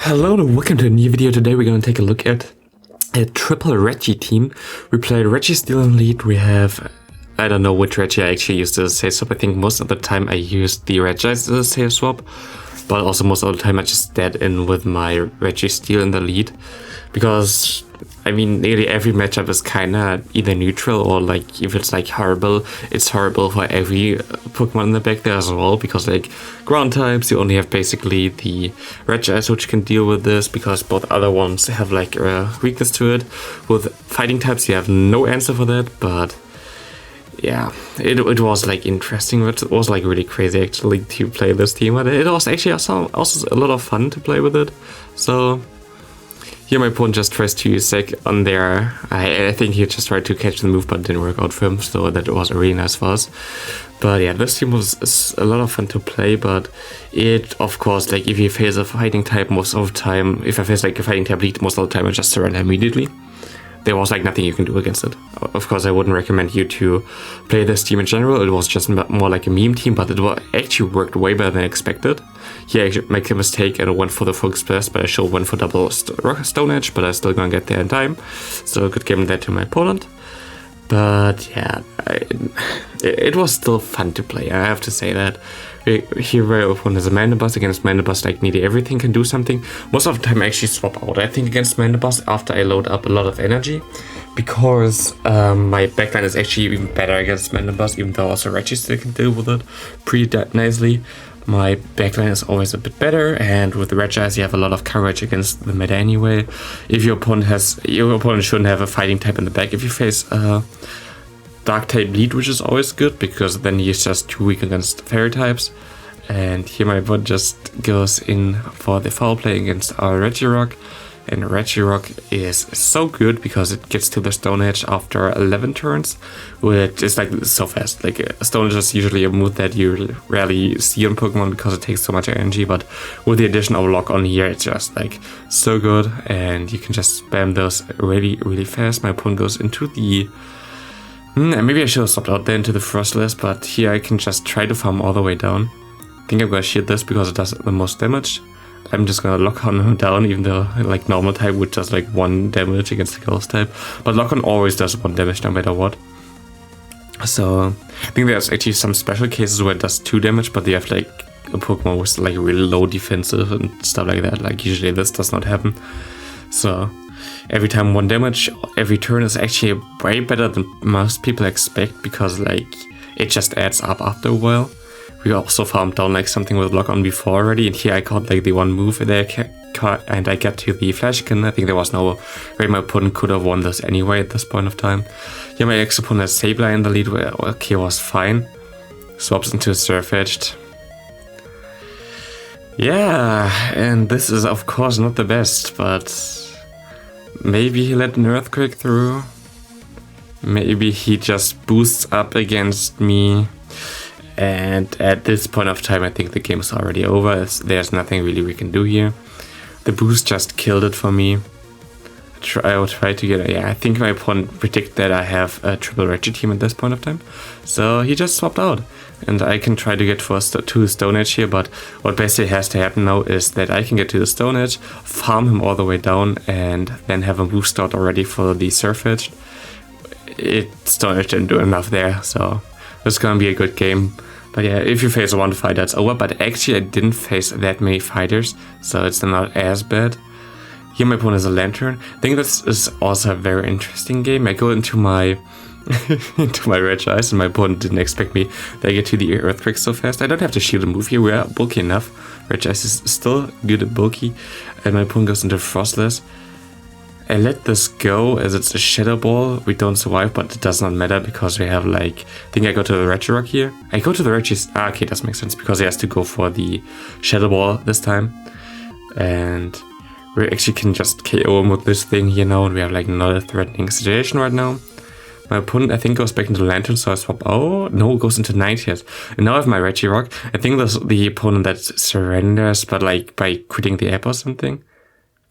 Hello and welcome to a new video. Today we're going to take a look at a triple REGI team. We played REGI still in lead. We have, I don't know which REGI I actually used as a save swap. I think most of the time I used the REGI as a save swap, but also most of the time I just dead in with my REGI still in the lead. Because, I mean, nearly every matchup is kinda either neutral or like, if it's like horrible, it's horrible for every Pokemon in the back there as well. Because like, ground types, you only have basically the REGIs which can deal with this, because both other ones have like a weakness to it. With fighting types, you have no answer for that, but yeah, it was like interesting. It was like really crazy actually to play this team, but it was actually also a lot of fun to play with it. So here my opponent just tries to sec on there. I think he just tried to catch the move, but it didn't work out for him, so that was really nice for us. But yeah, this team was a lot of fun to play, but it, of course, like if you face a fighting type most of the time, if I face like a fighting type lead most of the time, I just surrender immediately. There was like nothing you can do against it. Of course, I wouldn't recommend you to play this team in general. It was just more like a meme team, but it actually worked way better than expected. Here I made a mistake and I went for the full express, but I should went for double Stone Edge, but I still gonna get there in time. So good game that to my opponent. But yeah, it was still fun to play, I have to say that. Here my opponent is a Mandibuzz. Against Mandibuzz, like nearly everything can do something. Most of the time I actually swap out, I think, against Mandibuzz after I load up a lot of energy, because my backline is actually even better against Mandibuzz, even though also REGI still can deal with it pretty nicely. My backline is always a bit better, and with the REGIs you have a lot of coverage against the meta anyway. If your opponent shouldn't have a fighting type in the back if you face a dark type lead, which is always good, because then he's just too weak against fairy types. And here my opponent just goes in for the foul play against our Regirock. And Regirock is so good because it gets to the Stone Edge after 11 turns, which is like so fast. Like Stone Edge is usually a move that you rarely see on Pokemon because it takes so much energy, but with the addition of Lock on here, it's just like so good, and you can just spam those really fast. My opponent goes into the maybe I should have stopped out there into the Frostless, but here I can just try to farm all the way down. I think I'm gonna shield this because it does the most damage. I'm just gonna lock on him down, even though like normal type would just like 1 damage against the ghost type. But lock on always does 1 damage no matter what. So I think there's actually some special cases where it does 2 damage, but you have like a Pokemon with like really low defensive and stuff like that. Like usually this does not happen. So every time 1 damage, every turn is actually way better than most people expect, because like it just adds up after a while. We also farmed down like something with lock on before already, and here I caught like the 1 move and I get to the Flashkin. I think there was no way my opponent could have won this anyway at this point of time. Here my ex-opponent has Sableye in the lead, where okay was fine. Swaps into Surf Edged. Yeah, and this is of course not the best, but maybe he let an Earthquake through. Maybe he just boosts up against me. And at this point of time, I think the game is already over. There's nothing really we can do here. The boost just killed it for me. I will try to get... Yeah, I think my opponent predicted that I have a triple REGI team at this point of time. So he just swapped out. And I can try to get to the Stone Edge here, but what basically has to happen now is that I can get to the Stone Edge, farm him all the way down, and then have a move start already for the Surf Edge. Stone Edge didn't do enough there, so it's gonna be a good game. But yeah, if you face 1 fighter, it's over. But actually, I didn't face that many fighters, so it's not as bad. Here my opponent is a Lantern. I think this is also a very interesting game. I go into my into my Regis, and my opponent didn't expect me that I get to the Earthquake so fast. I don't have to shield a move here. We are bulky enough. Regis is still good at bulky, and my opponent goes into Frostless. I let this go as it's a Shadow Ball. We don't survive, but it does not matter because we have like... I think I go to the Regirock here. I go to the Regis... okay, that makes sense because he has to go for the Shadow Ball this time. And we actually can just KO him with this thing here now, and we have like not a threatening situation right now. My opponent, I think, goes back into Lantern, so I swap... oh, no, goes into Ninetales. And now I have my Regirock. I think that's the opponent that surrenders, but like by quitting the app or something.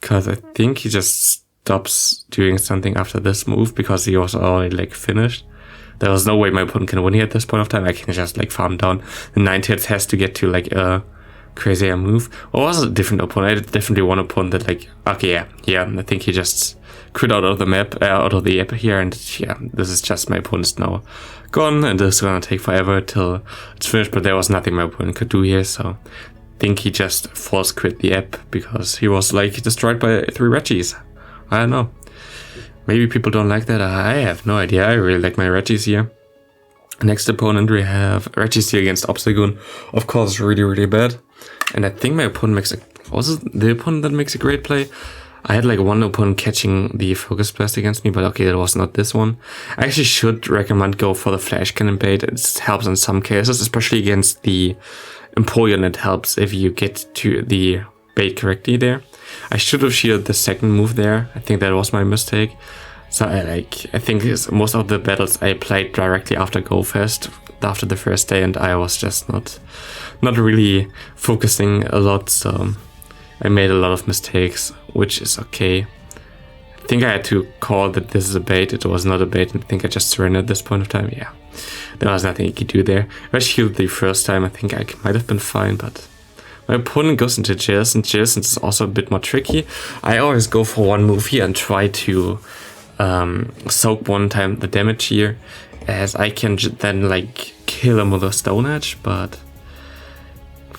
Because I think he just stops doing something after this move because he was already like finished. There was no way my opponent can win here at this point of time. I can just like farm down. The Ninetales has to get to like a crazy move. Or was it a different opponent? I had definitely one opponent that like, okay, yeah, I think he just quit out of the map, out of the app here, and yeah, this is just my opponent's now gone, and this is gonna take forever till it's finished, but there was nothing my opponent could do here, so I think he just force quit the app because he was like destroyed by 3 Regis. I don't know. Maybe people don't like that. I have no idea. I really like my Regis here. Next opponent we have Registeel against Obstagoon. Of course, really, really bad. And I think my opponent makes a... Was it the opponent that makes a great play? I had like one opponent catching the Focus Blast against me, but okay, that was not this one. I actually should recommend go for the Flash Cannon bait. It helps in some cases, especially against the Empoleon. It helps if you get to the bait correctly there. I should have shielded the second move there. I think that was my mistake. So I think most of the battles I played directly after Go Fest, after the first day, and I was just not really focusing a lot, so I made a lot of mistakes, which is okay. I think I had to call that this is a bait. It was not a bait, and I think I just surrendered at this point of time. Yeah, there was nothing you could do there. If I shielded the first time, I think I might have been fine, but my opponent goes into Jails, and Jails is also a bit more tricky. I always go for one move here and try to soak one time the damage here, as I can then like kill him with a Stone Edge, but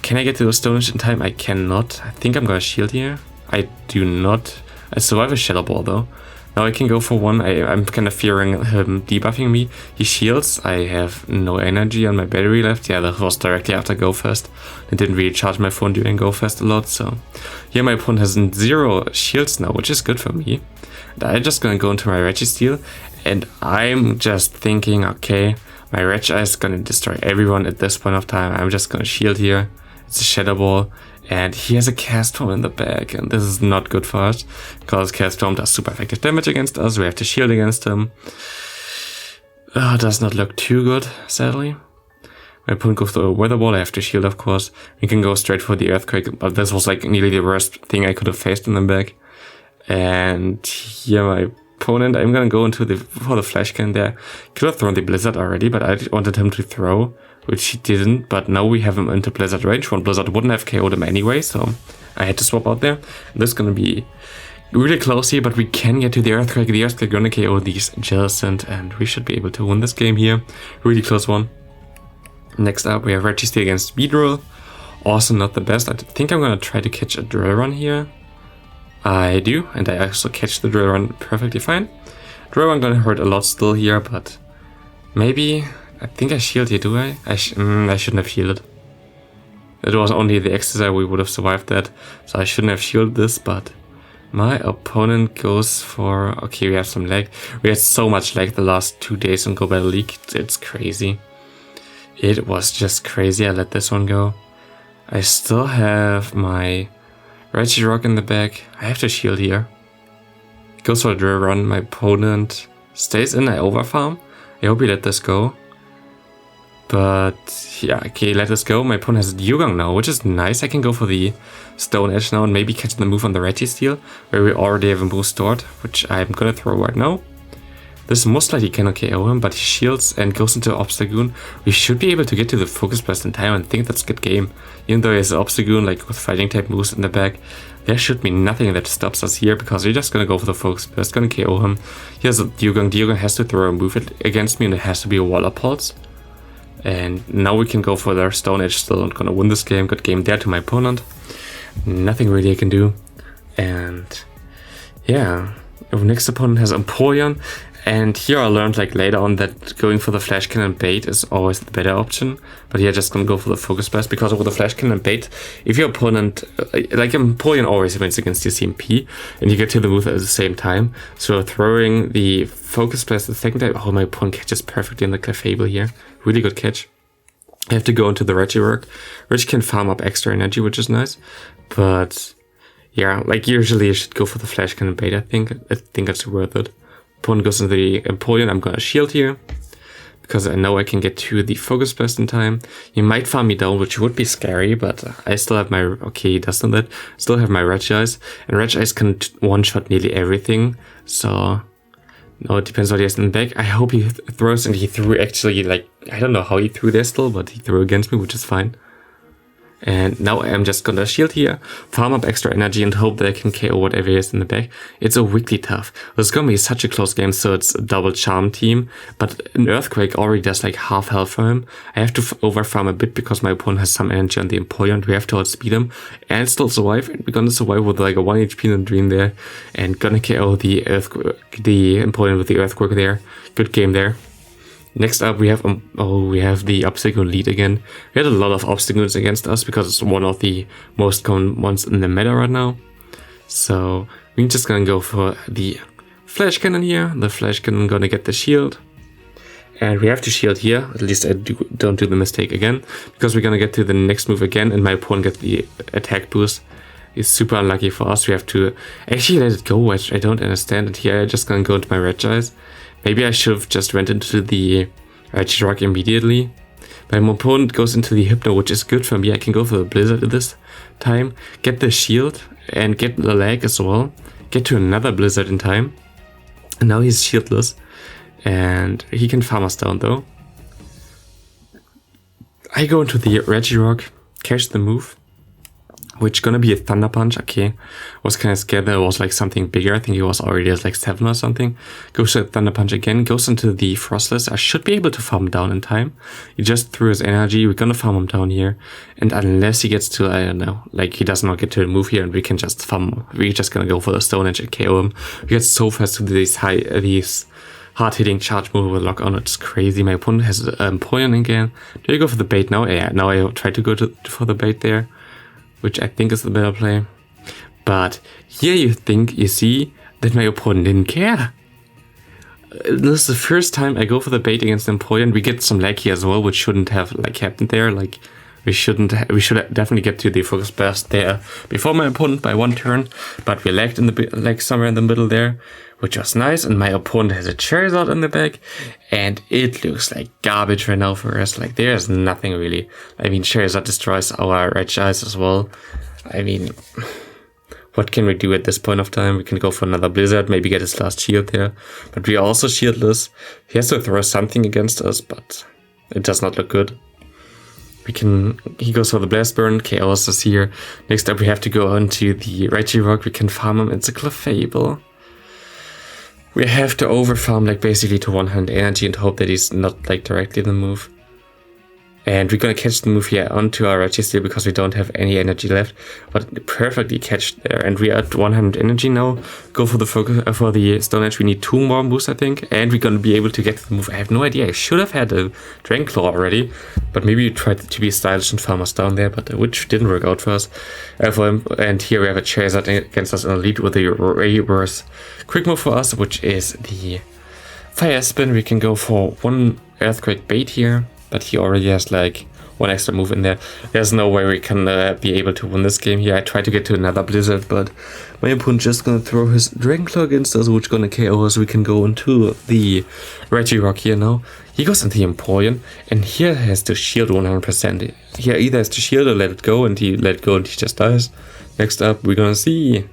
can I get to the Stone Edge in time? I cannot. I think I'm gonna shield here. I do not. I survive a Shadow Ball though. Now I can go for one. I'm kind of fearing him debuffing me. He shields. I have no energy on my battery left. Yeah, that was directly after Go Fest. I didn't really charge my phone during Go Fest a lot, so here my opponent has 0 shields now, which is good for me. And I'm just gonna go into my Registeel, and I'm just thinking, okay, my Regi is gonna destroy everyone at this point of time. I'm just gonna shield here. It's a Shadow Ball, and he has a Cast Form in the back, and this is not good for us, because Cast Form does super effective damage against us. We have to shield against him. Does not look too good, sadly. My opponent goes to a Weather Ball. I have to shield, of course. We can go straight for the Earthquake, but this was like nearly the worst thing I could have faced in the back. And here my opponent, I'm gonna go for the Flash Cannon there. Could have thrown the Blizzard already, but I wanted him to throw, which he didn't. But now we have him into Blizzard range. One Blizzard wouldn't have KO'd him anyway, so I had to swap out there. And this is gonna be really close here, but we can get to the Earthquake. The Earthquake gonna KO these Jellicent, and we should be able to win this game here. Really close one. Next up, we have Registeel against Beedrill. Also not the best. I think I'm gonna try to catch a Drill Run here. I do, and I also catch the Drill Run perfectly fine. Drill Run gonna hurt a lot still here, but maybe... I think I shield here, do I? I shouldn't have shielded. It was only the exercise, we would have survived that, so I shouldn't have shielded this, but my opponent goes for... Okay, we have some lag. We had so much lag the last 2 days on Go Battle League, it's crazy. It was just crazy. I let this one go. I still have my Regirock in the back. I have to shield here. It goes for a Drill Run. My opponent stays in. I overfarm. I hope he let this go. But yeah, okay, let this go. My opponent has a Dewgong now, which is nice. I can go for the Stone Edge now and maybe catch the move on the Registeel, where we already have a move stored, which I'm gonna throw right now. This most likely cannot KO him, but he shields and goes into Obstagoon. We should be able to get to the Focus Blast in time, and I think that's a good game. Even though he has Obstagoon, like with fighting type moves in the back, there should be nothing that stops us here, because we're just gonna go for the Focus Blast, gonna KO him. He has a Dewgong. Dewgong has to throw a move against me, and it has to be a Waller Pulse. And now we can go for their Stone Edge still and gonna win this game. Good game there to my opponent. Nothing really I can do. And yeah, our next opponent has Empoleon. And here I learned like later on that going for the Flash Cannon bait is always the better option. But here just gonna go for the Focus Blast, because with the Flash Cannon bait, if your opponent, like Empoleon always wins against your CMP, and you get to the move at the same time. So throwing the Focus Blast the second time, oh, my opponent catches perfectly in the Clefable here. Really good catch. I have to go into the Regirock. Reg can farm up extra energy, which is nice. But yeah, like usually you should go for the Flash Cannon bait, I think it's worth it. Opponent goes into the Empoleon. I'm gonna shield here, because I know I can get to the Focus Blast in time. He might farm me down, which would be scary, but I still have my... Okay, he doesn't that. Still have my Regis, and Regis can one-shot nearly everything, so... No, it depends what he has in the back. I hope he throws, and he threw actually, like... I don't know how he threw there still, but he threw against me, which is fine. And now I'm just gonna shield here, farm up extra energy and hope that I can KO whatever is in the back. It's a weakly tough. It's gonna be such a close game, so it's a double charm team. But an Earthquake already does like half health for him. I have to over farm a bit because my opponent has some energy on the Empoleon and we have to outspeed him. And still survive. And we're gonna survive with like a 1 HP in the Dream there. And gonna KO the Empoleon with the Earthquake there. Good game there. Next up, we have the obstacle lead again. We had a lot of obstacles against us because it's one of the most common ones in the meta right now. So we're just gonna go for the flash cannon here. The flash cannon gonna get the shield, and we have to shield here. At least I don't do the mistake again, because we're gonna get to the next move again, and my opponent gets the attack boost. It's super unlucky for us. We have to actually let it go, which I don't understand. And here I'm just gonna go into my Regis. Maybe I should have just went into the REGI Rock immediately. My opponent goes into the Hypno, which is good for me. I can go for the Blizzard at this time, get the shield, and get the lag as well. Get to another Blizzard in time. And now he's shieldless. And he can farm us down though. I go into the REGI Rock, catch the move, which gonna be a Thunder Punch. Okay, was kind of scared that it was like something bigger. I think it was already at like 7 or something. Goes to Thunder Punch again, goes into the Frostless. I should be able to farm him down in time. He just threw his energy. We're gonna farm him down here, and unless he gets to, I don't know, like he does not get to the move here, and we can just farm. We're just gonna go for the Stone Edge and KO him. We get so fast to these hard-hitting charge move with lock on. It's crazy. My opponent has Empoleon again. Do you go for the bait now? Yeah, now I try to go for the bait there, which I think is the better play. But here you see that my opponent didn't care. This is the first time I go for the bait against Empoleon. We get some lag here as well, which shouldn't have like happened there. Like we should definitely get to the focus burst there before my opponent by 1 turn, but we lagged in the like somewhere in the middle there, which was nice. And my opponent has a Charizard in the back, and it looks like garbage right now for us. Like there's nothing really. I mean, Charizard destroys our Regis as well. I mean, what can we do at this point of time? We can go for another Blizzard, maybe get his last shield there, but we are also shieldless. He has to throw something against us, but it does not look good. He goes for the Blast Burn, KOs us here. Next up we have to go onto the REGI Rock. We can farm him. It's a Clefable. We have to overfarm like basically to 100 energy and hope that he's not like directly in the move. And we're gonna catch the move here onto our REGI still because we don't have any energy left. But perfectly catched there, and we are at 100 energy now. Go for the focus for the Stone Edge. We need 2 more moves, I think, and we're gonna be able to get to the move. I have no idea. I should have had a Dragon Claw already, but maybe we tried to be stylish and farm us down there, but which didn't work out for us. For him. And here we have a Charizard against us in the lead with a reverse quick move for us, which is the Fire Spin. We can go for 1 Earthquake bait here, but he already has like 1 extra move in there. There's no way we can be able to win this game here. I tried to get to another Blizzard, but my opponent just gonna throw his Dragon Claw against us, which gonna KO us. We can go into the REGI Rock here now. He goes into the Empoleon, and here has to shield 100%. Here either has to shield or let it go, and he let it go and he just dies. Next up, we're gonna see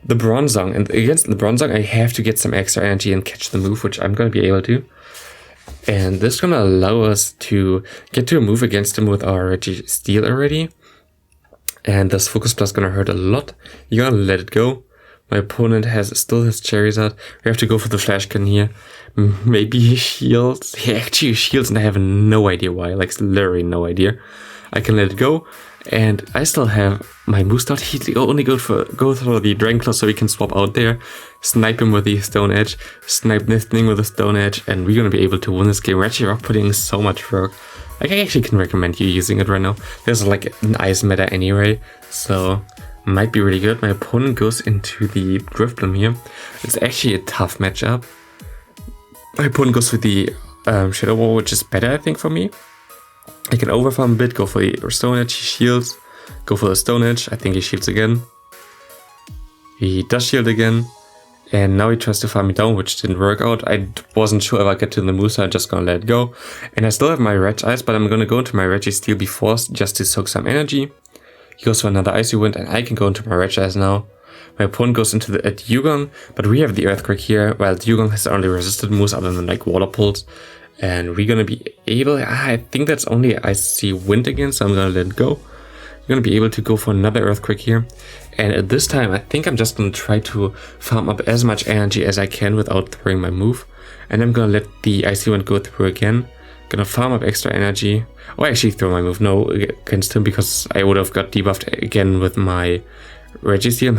the Bronzong, and against the Bronzong, I have to get some extra energy and catch the move, which I'm gonna be able to. And this is gonna allow us to get to a move against him with our REGI Steel already. And this Focus Plus gonna hurt a lot. You're gonna let it go. My opponent still has Charizard. We have to go for the Flash Cannon here. Maybe he shields. He actually shields, and I have no idea why. Like literally no idea. I can let it go, and I still have my move start. He only go through the Dragon Claw, so we can swap out there, snipe him with the Stone Edge, snipe this thing with the Stone Edge, and we're gonna be able to win this game. REGI Rock putting in so much work. Like I actually can recommend you using it right now. There's like an ice meta anyway, so might be really good. My opponent goes into the Drifblim here. It's actually a tough matchup. My opponent goes with the Shadow Wall, which is better I think for me. I can overfarm a bit, go for the Stone Edge, he shields, go for the Stone Edge, I think he shields again. He does shield again, and now he tries to farm me down, which didn't work out. I wasn't sure if I get to the move, so I'm just gonna let it go. And I still have my Regis, but I'm gonna go into my REGI Steel before just to soak some energy. He goes for another Icy Wind, and I can go into my Regis now. My opponent goes into the Dugong, but we have the Earthquake here, while Dugong has only resisted moves other than like Water Pulse. And we're gonna be able, I think that's only Icy Wind again, so I'm gonna let it go. We're gonna be able to go for another Earthquake here. And at this time, I think I'm just gonna try to farm up as much energy as I can without throwing my move. And I'm gonna let the Icy Wind go through again. Gonna farm up extra energy. Oh, I actually throw my move. No, against him, because I would have got debuffed again with my REGI Seal.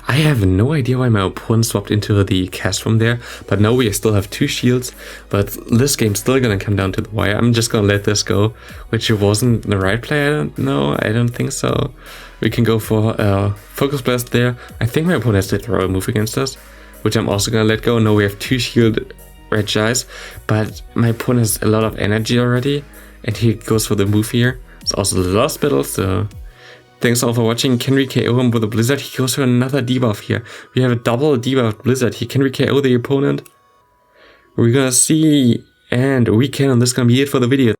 I have no idea why my opponent swapped into the cast from there, but now we still have 2 shields, but this game's still gonna come down to the wire. I'm just gonna let this go, which wasn't the right play, I don't know, I don't think so. We can go for a Focus Blast there. I think my opponent has to throw a move against us, which I'm also gonna let go. Now we have 2 shield Regis, but my opponent has a lot of energy already, and he goes for the move here. It's also the last battle, so thanks all for watching. Can we KO him with a Blizzard? He goes for another debuff here. We have a double debuff Blizzard. He can we KO the opponent? We're gonna see, and we can, and this is gonna be it for the video.